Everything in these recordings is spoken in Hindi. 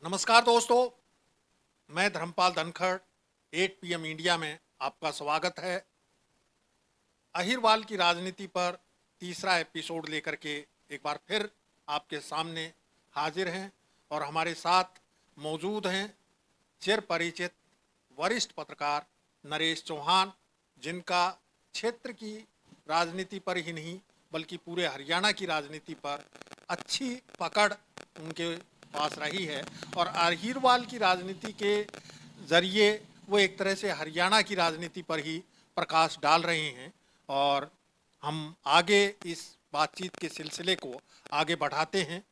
नमस्कार दोस्तों, मैं धर्मपाल धनखड़ 8 PM इंडिया में आपका स्वागत है। अहिरवाल की राजनीति पर तीसरा एपिसोड लेकर के एक बार फिर आपके सामने हाजिर हैं और हमारे साथ मौजूद हैं चिर परिचित वरिष्ठ पत्रकार नरेश चौहान, जिनका क्षेत्र की राजनीति पर ही नहीं बल्कि पूरे हरियाणा की राजनीति पर अच्छी पकड़ उनके पास रही है और अहिरवाल की राजनीति के जरिए वो एक तरह से हरियाणा की राजनीति पर ही प्रकाश डाल रहे हैं। और हम आगे इस बातचीत के सिलसिले को आगे बढ़ाते हैं।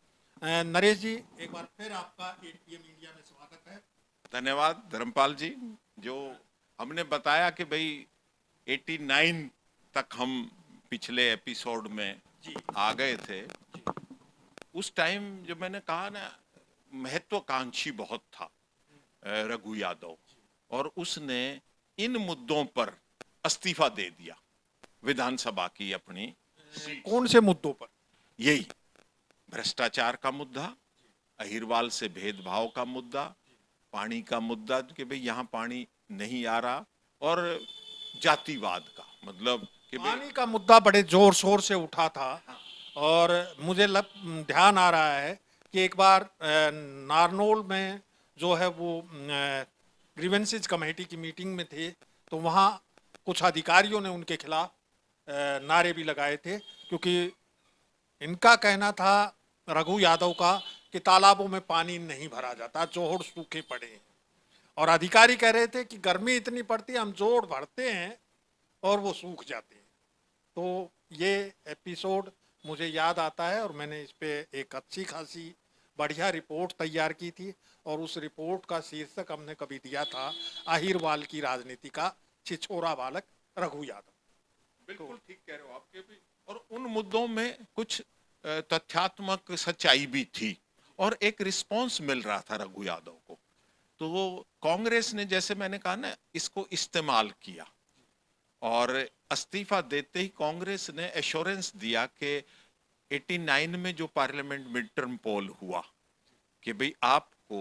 नरेश जी, एक बार फिर आपका 8 PM इंडिया में स्वागत है। धन्यवाद धर्मपाल जी। जो हमने बताया कि भाई 89 तक हम पिछले एपिसोड में जी आ गए थे, जी उस टाइम जो मैंने कहा ना, महत्वाकांक्षी बहुत था रघु यादव, और उसने इन मुद्दों पर इस्तीफा दे दिया विधानसभा की अपनी सीट। कौन से मुद्दों पर? यही भ्रष्टाचार का मुद्दा, अहिरवाल से भेदभाव का मुद्दा, पानी का मुद्दा कि भाई यहाँ पानी नहीं आ रहा, और जातिवाद का मतलब कि भाई पानी का मुद्दा बड़े जोर शोर से उठा था। और मुझे ध्यान आ रहा है कि एक बार नारनौल में जो है वो ग्रीवेंसेज कमेटी की मीटिंग में थे, तो वहाँ कुछ अधिकारियों ने उनके खिलाफ नारे भी लगाए थे, क्योंकि इनका कहना था रघु यादव का कि तालाबों में पानी नहीं भरा जाता, जोहड़ सूखे पड़े हैं। और अधिकारी कह रहे थे कि गर्मी इतनी पड़ती है, हम जोड़ भरते हैं और वो सूख जाते हैं। तो ये एपिसोड मुझे याद आता है और मैंने इस पे एक अच्छी खासी बढ़िया रिपोर्ट तैयार की थी, और उस रिपोर्ट का शीर्षक हमने कभी दिया था अहिरवाल की राजनीति का छिछोरा बालक रघु यादव। बिल्कुल ठीक कह रहे हो आपके भी, और उन मुद्दों में कुछ तथ्यात्मक सच्चाई भी थी और एक रिस्पांस मिल रहा था रघु यादव को। तो कांग्रेस ने, जैसे मैंने कहा ना, इसको इस्तेमाल किया और इस्तीफा देते ही कांग्रेस ने एश्योरेंस दिया कि 89 में जो पार्लियामेंट मिड टर्म पोल हुआ कि भाई आपको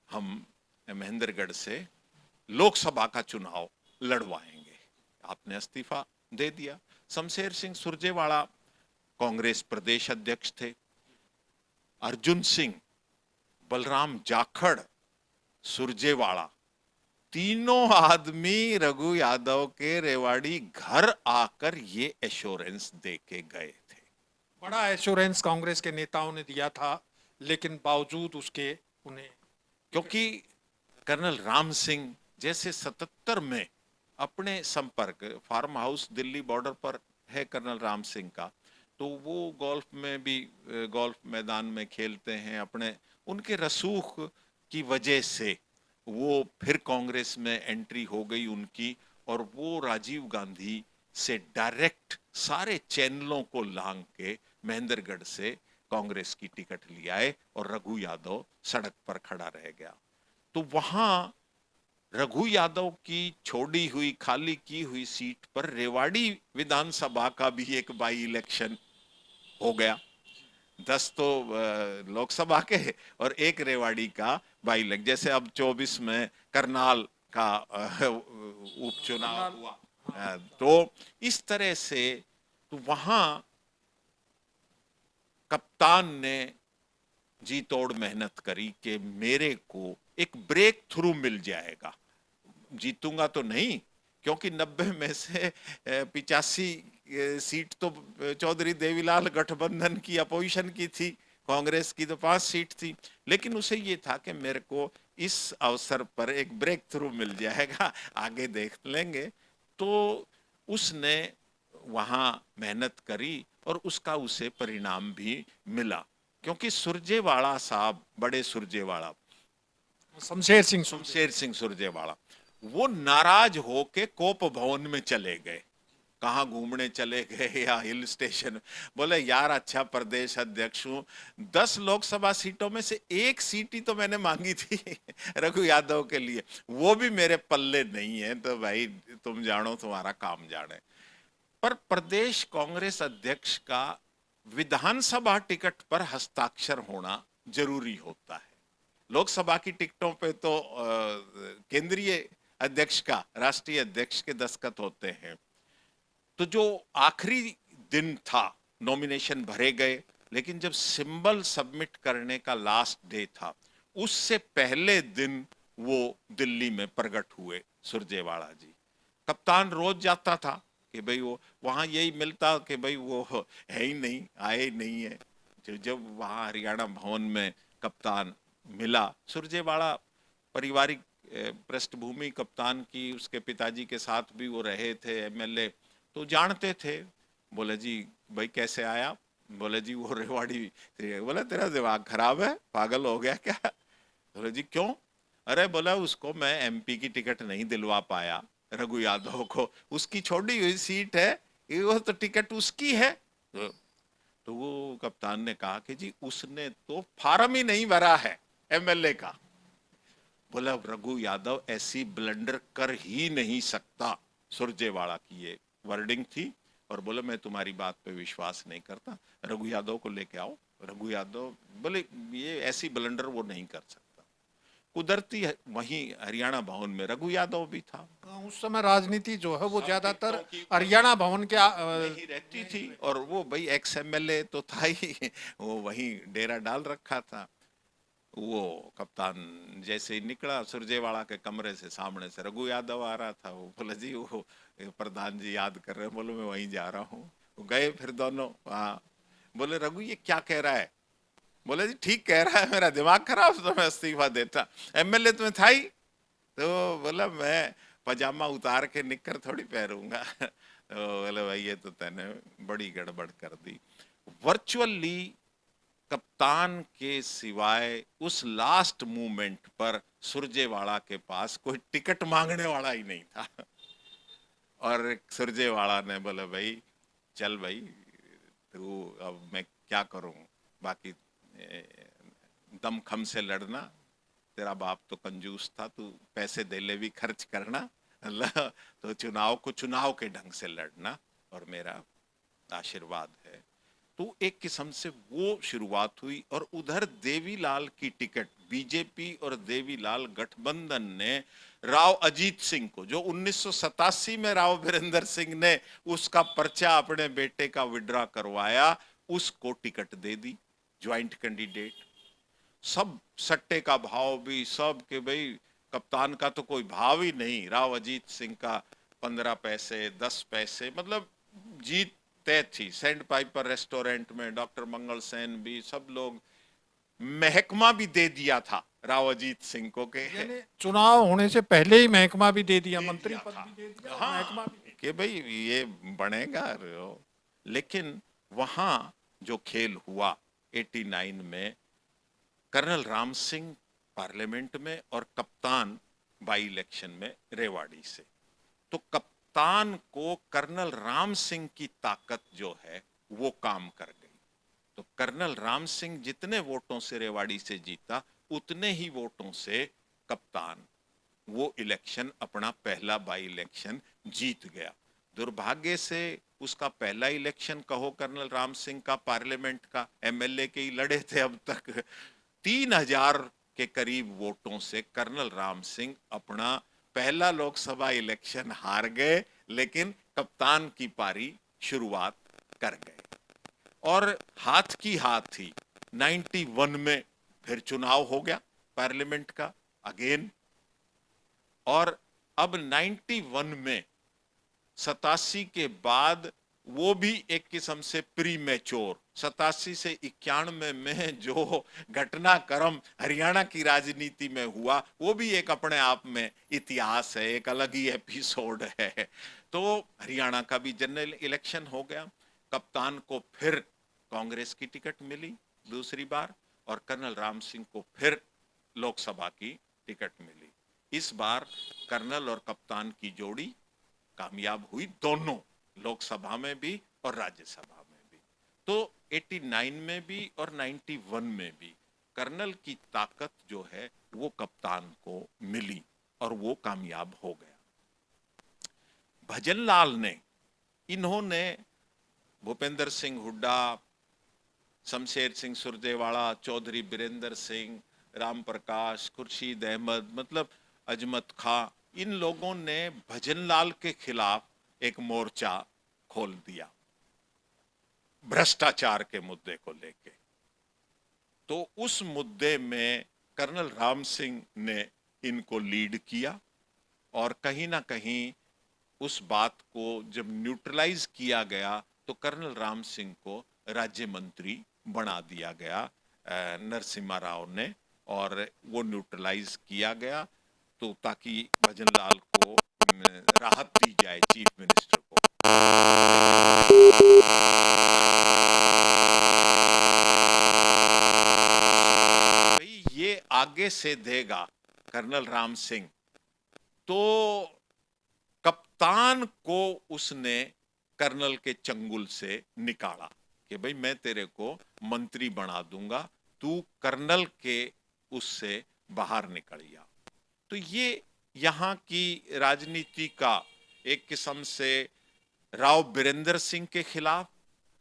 हम महेंद्रगढ़ से लोकसभा का चुनाव लड़वाएंगे। आपने इस्तीफा दे दिया। शमशेर सिंह सुरजेवाला कांग्रेस प्रदेश अध्यक्ष थे, अर्जुन सिंह, बलराम जाखड़, सुरजेवाला, तीनों आदमी रघु यादव के रेवाड़ी घर आकर ये एश्योरेंस दे के गए थे। बड़ा एश्योरेंस कांग्रेस के नेताओं ने दिया था, लेकिन बावजूद उसके उन्हें, क्योंकि कर्नल राम सिंह जैसे 77 में अपने संपर्क, फार्म हाउस दिल्ली बॉर्डर पर है कर्नल राम सिंह का, तो वो गोल्फ में भी, गोल्फ मैदान में खेलते हैं अपने, उनके रसूख की वजह से वो फिर कांग्रेस में एंट्री हो गई उनकी, और वो राजीव गांधी से डायरेक्ट सारे चैनलों को लांग के महेंद्रगढ़ से कांग्रेस की टिकट ले आए और रघु यादव सड़क पर खड़ा रह गया। तो वहां रघु यादव की छोड़ी हुई, खाली की हुई सीट पर रेवाड़ी विधानसभा का भी एक बाई इलेक्शन हो गया। 10 तो लोकसभा के और एक रेवाड़ी का बाई इलेक्शन, जैसे अब 24 में करनाल का उपचुनाव हुआ। तो इस तरह से तो वहां कप्तान ने जी तोड़ मेहनत करी कि मेरे को एक ब्रेक थ्रू मिल जाएगा। जीतूंगा तो नहीं, क्योंकि 90 में से 85 सीट तो चौधरी देवीलाल गठबंधन की, अपोजिशन की थी, कांग्रेस की तो 5 सीट थी, लेकिन उसे ये था कि मेरे को इस अवसर पर एक ब्रेक थ्रू मिल जाएगा, आगे देख लेंगे। तो उसने वहां मेहनत करी और उसका उसे परिणाम भी मिला, क्योंकि सुरजेवाला साहब, बड़े सुरजेवाला, शमशेर सिंह सुरजेवाला, वो नाराज होके कोप भवन में चले गए। कहाँ घूमने चले गए या हिल स्टेशन, बोले यार अच्छा प्रदेश अध्यक्ष हूं, 10 लोकसभा सीटों में से एक सीट ही तो मैंने मांगी थी रघु यादव के लिए, वो भी मेरे पल्ले नहीं है, तो भाई तुम जानो तुम्हारा काम जाने। पर प्रदेश कांग्रेस अध्यक्ष का विधानसभा टिकट पर हस्ताक्षर होना जरूरी होता है, लोकसभा की टिकटों पे तो केंद्रीय अध्यक्ष का, राष्ट्रीय अध्यक्ष के दस्तखत होते हैं। तो जो आखिरी दिन था, नॉमिनेशन भरे गए, लेकिन जब सिंबल सबमिट करने का लास्ट डे था, उससे पहले दिन वो दिल्ली में प्रकट हुए सुरजेवाला जी। कप्तान रोज जाता था कि भाई वो वहां यही मिलता कि भाई वो है ही नहीं, आए ही नहीं है। जब वहां हरियाणा भवन में कप्तान मिला, सुरजेवाला पारिवारिक पृष्ठभूमि कप्तान की, उसके पिताजी के साथ भी वो रहे थे एमएलए, तो जानते थे। बोले जी भाई कैसे आया? बोले जी वो रेवाड़ी। बोले तेरा दिमाग खराब है, पागल हो गया क्या? बोले जी क्यों? अरे बोला उसको मैं एमपी की टिकट नहीं दिलवा पाया, रघु यादव को, उसकी छोड़ी हुई सीट है, वो तो टिकट उसकी है। तो वो कप्तान ने कहा कि जी उसने तो फार्म ही नहीं भरा है एमएलए का। बोला रघु यादव ऐसी ब्लंडर कर ही नहीं सकता, सुरजेवाला की ये वर्डिंग थी। और बोले मैं तुम्हारी बात पे विश्वास नहीं करता, रघु यादव को लेके आओ। रघु यादव बोले ये ऐसी ब्लंडर वो नहीं कर सकता। कुदरती वहीं हरियाणा भवन में रघु यादव भी था। उस समय राजनीति जो है वो सब ज्यादातर टिकटों की हरियाणा भवन के में ही रहती थी, और वो भाई एक्स एमएलए तो था ही, वो वहीं डेरा डाल रखा था। वो कप्तान जैसे ही निकला सुरजेवाला के कमरे से, सामने से रघु यादव आ रहा था। वो बोले जी वो प्रधान जी याद कर रहे हैं। बोले मैं वहीं जा रहा हूँ। वो गए फिर दोनों वहाँ। बोले रघु ये क्या कह रहा है? बोले जी ठीक कह रहा है, मेरा दिमाग खराब तो मैं इस्तीफा देता, एमएलए तुम्हें था ही। तो बोला मैं पजामा उतार के निक्कर थोड़ी पहनूंगा। तो बोले भाई ये तो तैने बड़ी गड़बड़ कर दी। वर्चुअली कप्तान के सिवाय उस लास्ट मूवमेंट पर सुरजेवाला के पास कोई टिकट मांगने वाला ही नहीं था। और सुरजेवाला ने बोला भाई चल भाई, तू अब मैं क्या करूं, बाकी दमखम से लड़ना, तेरा बाप तो कंजूस था, तू पैसे देले भी खर्च करना, अल्लाह तो चुनाव को चुनाव के ढंग से लड़ना, और मेरा आशीर्वाद है। तो एक किस्म से वो शुरुआत हुई। और उधर देवीलाल की टिकट, बीजेपी और देवीलाल गठबंधन ने राव अजीत सिंह को, जो 1987 में राव वीरेंद्र सिंह ने उसका पर्चा अपने बेटे का विड्रॉ करवाया, उसको टिकट दे दी, ज्वाइंट कैंडिडेट। सब सट्टे का भाव भी सब के भाई कप्तान का तो कोई भाव ही नहीं, राव अजीत सिंह का 15 पैसे 10 पैसे, मतलब जीत तय थी। सेंट पाइपर रेस्टोरेंट में डॉक्टर मंगल सेन भी, सब लोग, महकमा भी दे दिया था राव अजीत सिंह को के यानी चुनाव होने से पहले ही महकमा भी दे दिया, मंत्री पद था। भी दे दिया और हाँ महकमा भी। कि भाई ये बनेगा। लेकिन वहां जो खेल हुआ 89 में, कर्नल राम सिंह पार्लियामेंट में और कप्तान बाई इलेक्शन में रेवाड़ी से। तो कप्तान को कर्नल राम सिंह की ताकत जो है वो काम कर गई। तो कर्नल राम सिंह जितने वोटों से रेवाड़ी से जीता, उतने ही वोटों से कप्तान वो इलेक्शन, अपना पहला बाई इलेक्शन जीत गया। दुर्भाग्य से उसका पहला इलेक्शन कहो कर्नल राम सिंह का पार्लियामेंट का, एमएलए के ही लड़े थे अब तक, 3000 के करीब वोटों से कर्नल राम सिंह अपना पहला लोकसभा इलेक्शन हार गए, लेकिन कप्तान की पारी शुरुआत कर गए। और हाथ की हाथ थी 91 में फिर चुनाव हो गया पार्लियामेंट का अगेन। और अब 91 में 87 के बाद वो भी एक किस्म से प्री मैच्योर, 87 से 91 में जो घटनाक्रम हरियाणा की राजनीति में हुआ, वो भी एक अपने आप में इतिहास है, एक अलग ही एपिसोड है। तो हरियाणा का भी जनरल इलेक्शन हो गया, कप्तान को फिर कांग्रेस की टिकट मिली दूसरी बार, और कर्नल राम सिंह को फिर लोकसभा की टिकट मिली। इस बार कर्नल और कप्तान की जोड़ी कामयाब हुई, दोनों लोकसभा में भी और राज्यसभा में भी। तो 89 में भी और 91 में भी कर्नल की ताकत जो है वो कप्तान को मिली और वो कामयाब हो गया। भजनलाल ने, इन्होंने भूपेंद्र सिंह हुड्डा, शमशेर सिंह सुरजेवाला, चौधरी बीरेंद्र सिंह राम प्रकाश, खुर्शीद अहमद, मतलब अजमत खां, इन लोगों ने भजनलाल के खिलाफ एक मोर्चा खोल दिया भ्रष्टाचार के मुद्दे को लेके। तो उस मुद्दे में कर्नल राम सिंह ने इनको लीड किया और कहीं ना कहीं उस बात को जब न्यूट्रलाइज किया गया तो कर्नल राम सिंह को राज्य मंत्री बना दिया गया नरसिम्हा राव ने, और वो न्यूट्रलाइज किया गया तो ताकि भजनलाल को राहत दी जाए, चीफ मिनिस्टर को। भाई ये आगे से देगा कर्नल राम सिंह, तो कप्तान को उसने कर्नल के चंगुल से निकाला कि भाई मैं तेरे को मंत्री बना दूंगा, तू कर्नल के उससे बाहर निकल जा। तो ये यहाँ की राजनीति का एक किस्म से राव बीरेंद्र सिंह के खिलाफ,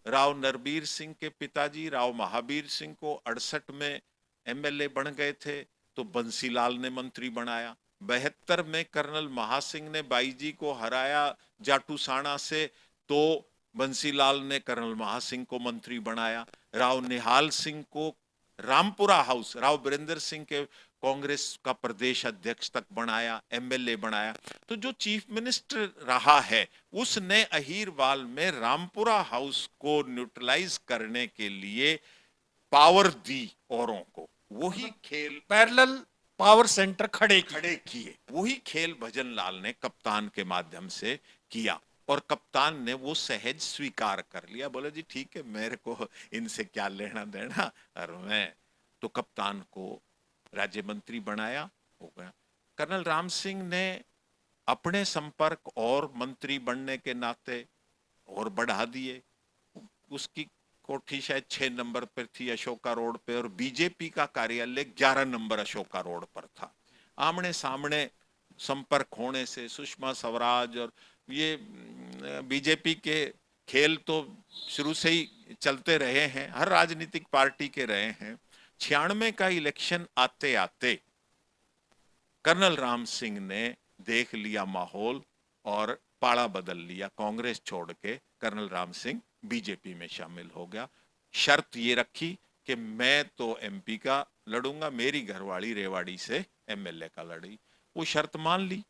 राव नरबीर सिंह के पिताजी राव महावीर सिंह को 68 में एमएलए बन गए थे तो बंसीलाल ने मंत्री बनाया। 72 में कर्नल महासिंह ने बाईजी को हराया जाटूसाना से, तो बंसीलाल ने कर्नल महासिंह को मंत्री बनाया। राव निहाल सिंह को रामपुरा हाउस राव बीरेंद्र सिंह के कांग्रेस का प्रदेश अध्यक्ष तक बनाया, एमएलए बनाया। तो जो चीफ मिनिस्टर रहा है उसने अहीरवाल में रामपुरा हाउस को न्यूट्रलाइज करने के लिए पावर दी औरों को, वही खेल पैरेलल पावर सेंटर खड़े किए, वही खेल भजनलाल ने कप्तान के माध्यम से किया और कप्तान ने वो सहज स्वीकार कर लिया, बोला जी ठीक है मेरे को इनसे क्या लेना देना, और मैं तो कप्तान को राज्य मंत्री बनाया, हो गया। कर्नल राम सिंह ने अपने संपर्क और मंत्री बनने के नाते और बढ़ा दिए। उसकी कोठी शायद 6 नंबर पर थी अशोका रोड पे और बीजेपी का कार्यालय 11 नंबर अशोका रोड पर था। आमने सामने संपर्क होने से सुषमा स्वराज और ये बीजेपी के खेल तो शुरू से ही चलते रहे हैं, हर राजनीतिक पार्टी के रहे हैं। 96 का इलेक्शन आते आते कर्नल राम सिंह ने देख लिया माहौल और पाड़ा बदल लिया, कांग्रेस छोड़ के कर्नल राम सिंह बीजेपी में शामिल हो गया। शर्त ये रखी कि मैं तो एमपी का लड़ूंगा, मेरी घरवाली रेवाड़ी से एमएलए का लड़ी, वो शर्त मान ली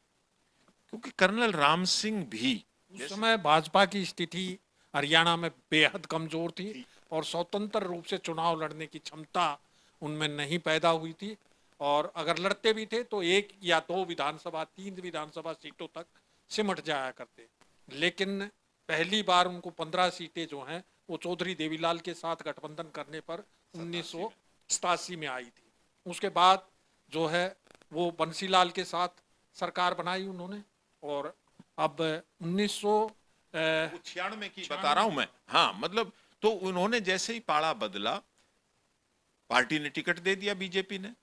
क्योंकि कर्नल राम सिंह भी उस समय भाजपा की स्थिति हरियाणा में बेहद कमजोर थी और स्वतंत्र रूप से चुनाव लड़ने की क्षमता उनमें नहीं पैदा हुई थी, और अगर लड़ते भी थे तो 1 या 2 विधानसभा 3 विधानसभा सीटों तक सिमट जाया करते। लेकिन पहली बार उनको 15 सीटें जो हैं वो चौधरी देवीलाल के साथ गठबंधन करने पर 1987 में आई थी। उसके बाद जो है वो बंसीलाल के साथ सरकार बनाई उन्होंने, और अब 96 की बता रहा हूं मैं। हाँ मतलब तो उन्होंने जैसे ही पाड़ा बदला, पार्टी ने टिकट दे दिया बीजेपी ने,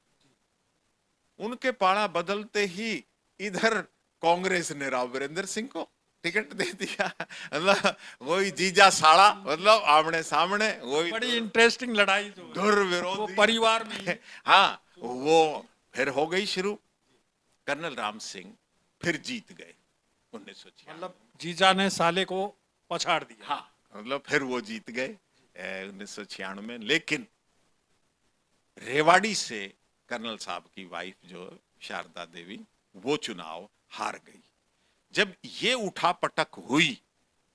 उनके पाड़ा बदलते ही इधर कांग्रेस ने राव बीरेंद्र सिंह को टिकट दे दिया। मतलब वही जीजा साड़ा, मतलब आमने सामने वही बड़ी इंटरेस्टिंग लड़ाई जो धुर विरोध वो परिवार में हाँ वो फिर हो गई शुरू। कर्नल राम सिंह फिर जीत गए 1996, मतलब जीजा ने साले को पछाड़ दिया। हाँ मतलब फिर वो जीत गए 1996 में। लेकिन रेवाड़ी से कर्नल साहब की वाइफ जो शारदा देवी वो चुनाव हार गई। जब ये उठापटक हुई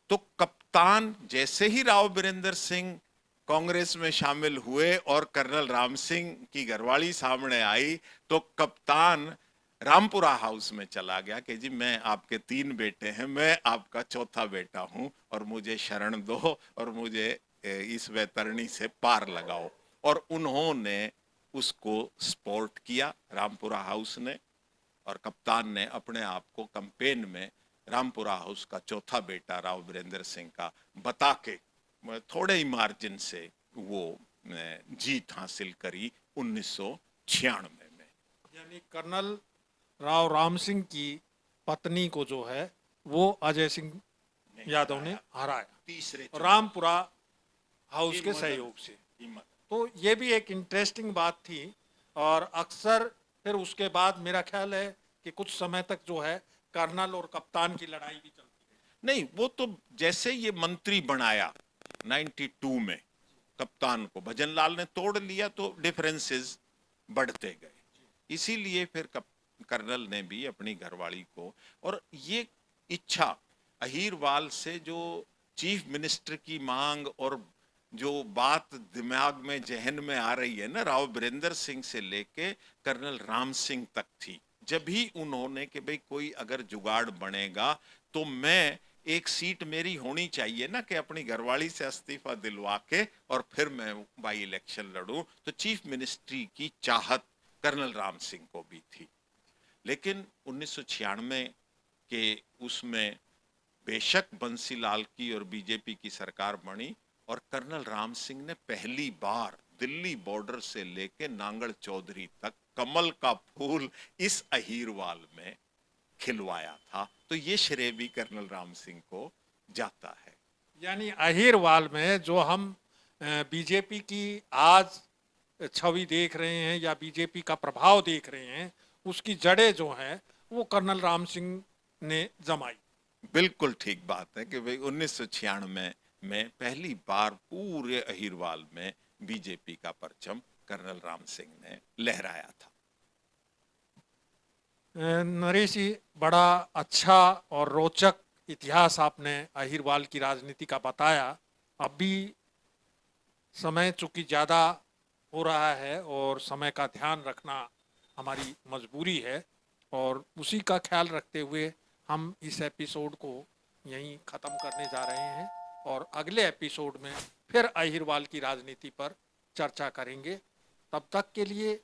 तो कप्तान जैसे ही राव बीरेंद्र सिंह कांग्रेस में शामिल हुए और कर्नल राम सिंह की घरवाली सामने आई तो कप्तान रामपुरा हाउस में चला गया कि जी मैं आपके 3 बेटे हैं, मैं आपका चौथा बेटा हूं और मुझे शरण दो और मुझे इस वैतरणी से पार लगाओ। और उन्होंने उसको सपोर्ट किया रामपुरा हाउस ने, और कप्तान ने अपने आप को कैंपेन में रामपुरा हाउस का चौथा बेटा राव बीरेंद्र सिंह का बता के थोड़े ही मार्जिन से वो जीत हासिल करी 1996 में। यानी कर्नल राव राम सिंह की पत्नी को जो है वो अजय सिंह यादव ने हराया तीसरे रामपुरा हाउस के सहयोग से। तो ये भी एक इंटरेस्टिंग बात थी और अक्सर फिर उसके बाद मेरा ख्याल है कि कुछ समय तक जो है कर्नल और कप्तान की लड़ाई भी चलती रही। नहीं, वो तो जैसे ये मंत्री बनाया 92 में, कप्तान को भजनलाल ने तोड़ लिया तो डिफरेंसेस बढ़ते गए। इसीलिए फिर कर्नल ने भी अपनी घरवाली को, और ये इच्छा अहीरवाल से जो चीफ मिनिस्टर की मांग और जो बात दिमाग में जहन में आ रही है ना, राव बीरेंद्र सिंह से लेके कर्नल राम सिंह तक थी। जब ही उन्होंने कि भाई कोई अगर जुगाड़ बनेगा तो मैं, एक सीट मेरी होनी चाहिए ना कि अपनी घरवाली से इस्तीफा दिलवा के और फिर मैं बाई इलेक्शन लड़ूं, तो चीफ मिनिस्ट्री की चाहत कर्नल राम सिंह को भी थी। लेकिन 1996 के उसमें बेशक बंसीलाल की और बीजेपी की सरकार बनी और कर्नल राम सिंह ने पहली बार दिल्ली बॉर्डर से लेके नांगल चौधरी तक कमल का फूल इस अहीरवाल में खिलवाया था। तो ये श्रेय भी कर्नल राम सिंह को जाता है। यानी अहीरवाल में जो हम बीजेपी की आज छवि देख रहे हैं या बीजेपी का प्रभाव देख रहे हैं, उसकी जड़ें जो हैं वो कर्नल राम सिंह ने जमाई। बिल्कुल ठीक बात है कि भाई 1996 में पहली बार पूरे अहीरवाल में बीजेपी का परचम कर्नल राम सिंह ने लहराया था। नरेश जी, बड़ा अच्छा और रोचक इतिहास आपने अहीरवाल की राजनीति का बताया। अभी समय चूंकि ज़्यादा हो रहा है और समय का ध्यान रखना हमारी मजबूरी है, और उसी का ख्याल रखते हुए हम इस एपिसोड को यहीं ख़त्म करने जा रहे हैं और अगले एपिसोड में फिर अहीरवाल की राजनीति पर चर्चा करेंगे। तब तक के लिए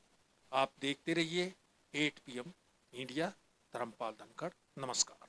आप देखते रहिए 8 PM मीडिया। धर्मपाल धनखड़, नमस्कार।